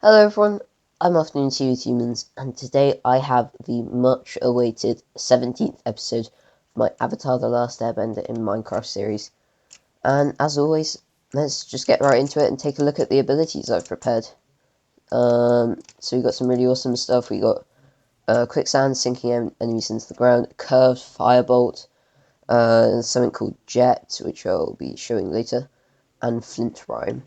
Hello everyone, I'm Afternoon Tea with Humans, and today I have the much awaited 17th episode of my Avatar The Last Airbender in Minecraft series. And as always, let's just get right into it and take a look at the abilities I've prepared. So we got some really awesome stuff. We got quicksand sinking enemies into the ground, curved firebolt, something called jet, which I'll be showing later, and flint rhyme.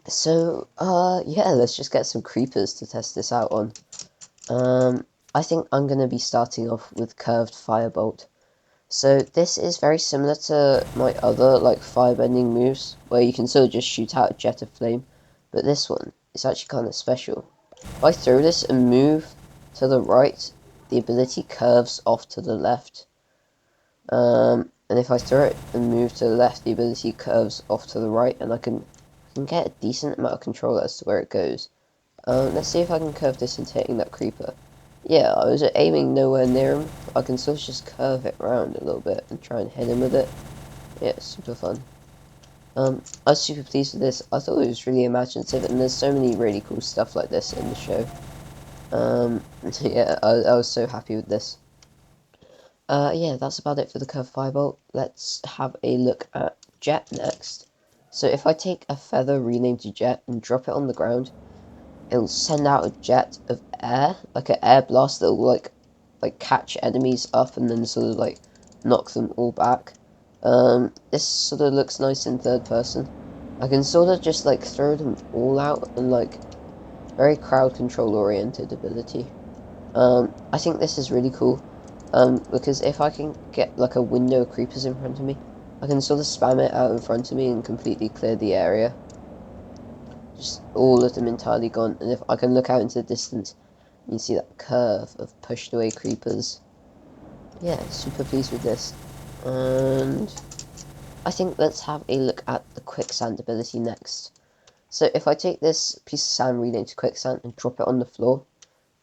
So, yeah, let's just get some creepers to test this out on. I think I'm going to be starting off with curved firebolt. So this is very similar to my other, like, firebending moves, where you can sort of just shoot out a jet of flame, but this one is actually kind of special. If I throw this and move to the right, the ability curves off to the left. And if I throw it and move to the left, the ability curves off to the right, and I can get a decent amount of control as to where it goes. Let's see if I can curve this into hitting that creeper. Yeah, I was aiming nowhere near him. I can sort of just curve it around a little bit and try and hit him with it. Yeah, it's super fun. I was super pleased with this. I thought it was really imaginative, and there's so many really cool stuff like this in the show. Yeah, I was so happy with this. Yeah, that's about it for the curved firebolt. Let's have a look at Jet next. So if I take a feather renamed to Jet and drop it on the ground, it'll send out a jet of air, like an air blast that'll like catch enemies up and then sort of like knock them all back. This sort of looks nice in third person. I can sort of just like throw them all out and like very crowd control oriented ability. I think this is really cool. Because if I can get like a window of creepers in front of me, I can sort of spam it out in front of me and completely clear the area. Just all of them entirely gone, and if I can look out into the distance, you see that curve of pushed away creepers. Yeah, super pleased with this. And I think let's have a look at the quicksand ability next. So if I take this piece of sand renamed to quicksand and drop it on the floor,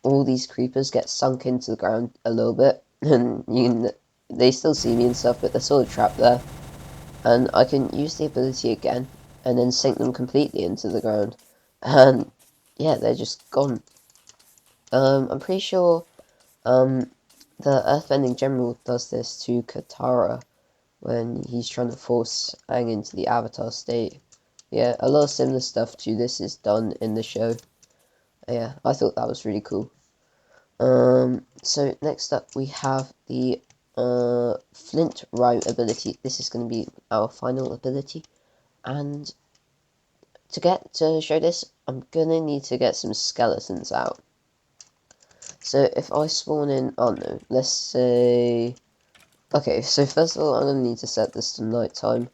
all these creepers get sunk into the ground a little bit, and they still see me and stuff, but they're sort of trapped there. And I can use the ability again, and then sink them completely into the ground. And yeah, they're just gone. I'm pretty sure the Earthbending General does this to Katara when he's trying to force Aang into the Avatar state. Yeah, a lot of similar stuff to this is done in the show. Yeah, I thought that was really cool. So next up we have the Flint Rhyme ability. This is going to be our final ability, and to show this, I'm gonna need to get some skeletons out. So if I spawn in, oh no, let's say, okay, so first of all, I'm gonna need to set this to nighttime.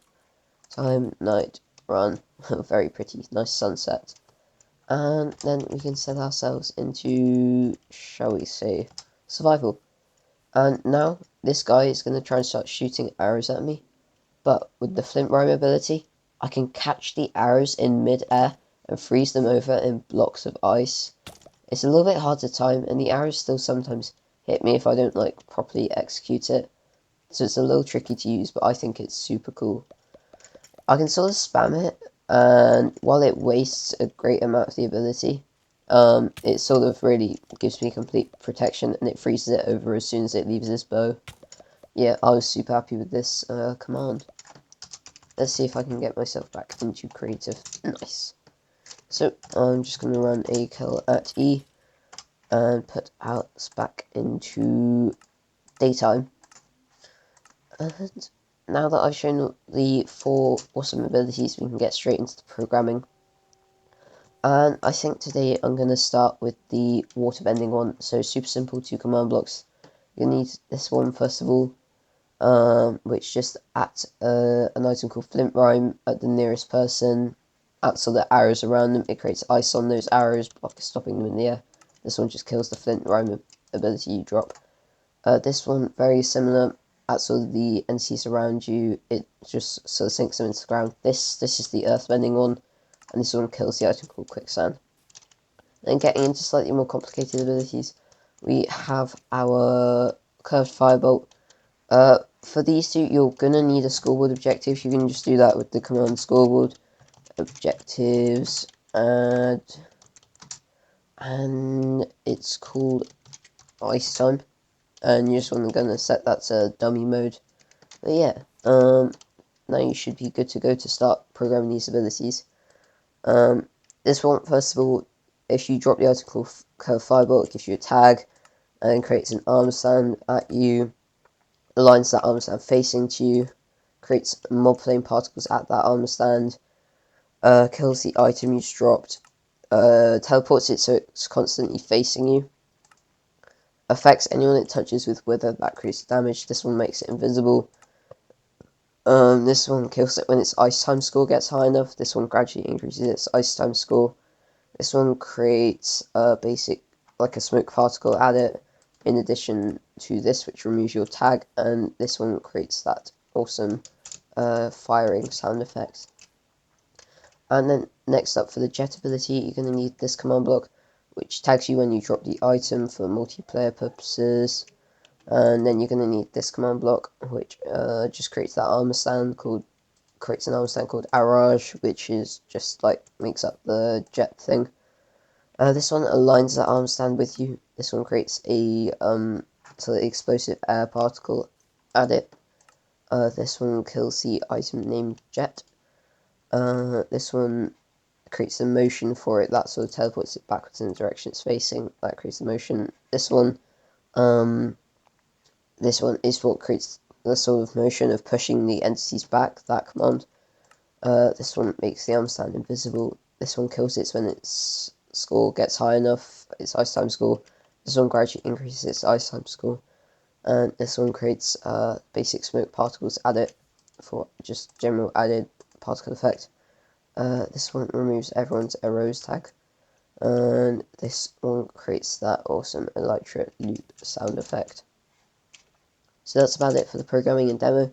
Time, night, run. Very pretty, nice sunset. And then we can set ourselves into, shall we say, survival. And now, this guy is going to try and start shooting arrows at me. But with the Flint Rhyme ability, I can catch the arrows in mid-air and freeze them over in blocks of ice. It's a little bit hard to time, and the arrows still sometimes hit me if I don't like properly execute it. So it's a little tricky to use, but I think it's super cool. I can sort of spam it, and while it wastes a great amount of the ability, it sort of really gives me complete protection, and it freezes it over as soon as it leaves its bow. Yeah, I was super happy with this command. Let's see if I can get myself back into creative. Nice. So I'm just going to run a kill at E and put us back into daytime. And now that I've shown the 4 awesome abilities, we can get straight into the programming. And I think today I'm going to start with the water bending one. So super simple, 2 command blocks. You're going to need this one first of all, which just at an item called Flint Rhyme at the nearest person, adds all the arrows around them. It creates ice on those arrows, stopping them in the air. This one just kills the Flint Rhyme ability you drop. This one, very similar. At sort of the NCs around you, it just sort of sinks them into the ground. This is the earthbending one, and this one kills the item called quicksand. Then getting into slightly more complicated abilities, we have our curved firebolt. For these two, you're gonna need a scoreboard objective. You can just do that with the command scoreboard objectives, add and it's called Ice Time, and you're just gonna set that to dummy mode. But yeah, now you should be good to go to start programming these abilities. This one, first of all, if you drop the item called Firebolt, it gives you a tag and creates an arm stand at you, aligns that arm stand facing to you, creates mob flame particles at that arm stand, kills the item you just dropped, teleports it so it's constantly facing you, affects anyone it touches with wither, that creates damage. This one makes it invisible. This one kills it when its ice time score gets high enough. This one gradually increases its ice time score. This one creates a basic, like a smoke particle at it, in addition to this, which removes your tag, and this one creates that awesome firing sound effect. And then next up, for the jet ability, you're going to need this command block, which tags you when you drop the item for multiplayer purposes. And then you're going to need this command block, which just creates that armor stand called Arage, which is just like makes up the jet thing. This one aligns that arm stand with you. This one creates a sort of explosive air particle at it. This one kills the item named Jet. This one creates a motion for it that sort of teleports it backwards in the direction it's facing. That creates a motion. This one is what creates the sort of motion of pushing the entities back. That command. This one makes the arm stand invisible. This one kills it when its score gets high enough, its ice time score. This one gradually increases its ice time score. And this one creates basic smoke particles added for just general added particle effect. This one removes everyone's arrows tag. And this one creates that awesome elytra loop sound effect. So that's about it for the programming and demo.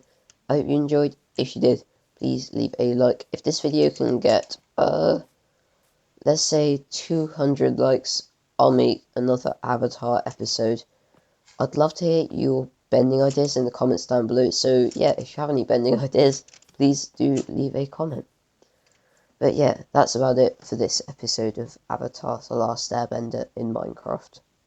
I hope you enjoyed. If you did, please leave a like. If this video can get, let's say 200 likes, I'll make another Avatar episode. I'd love to hear your bending ideas in the comments down below. So yeah, if you have any bending ideas, please do leave a comment. But yeah, that's about it for this episode of Avatar: The Last Airbender in Minecraft.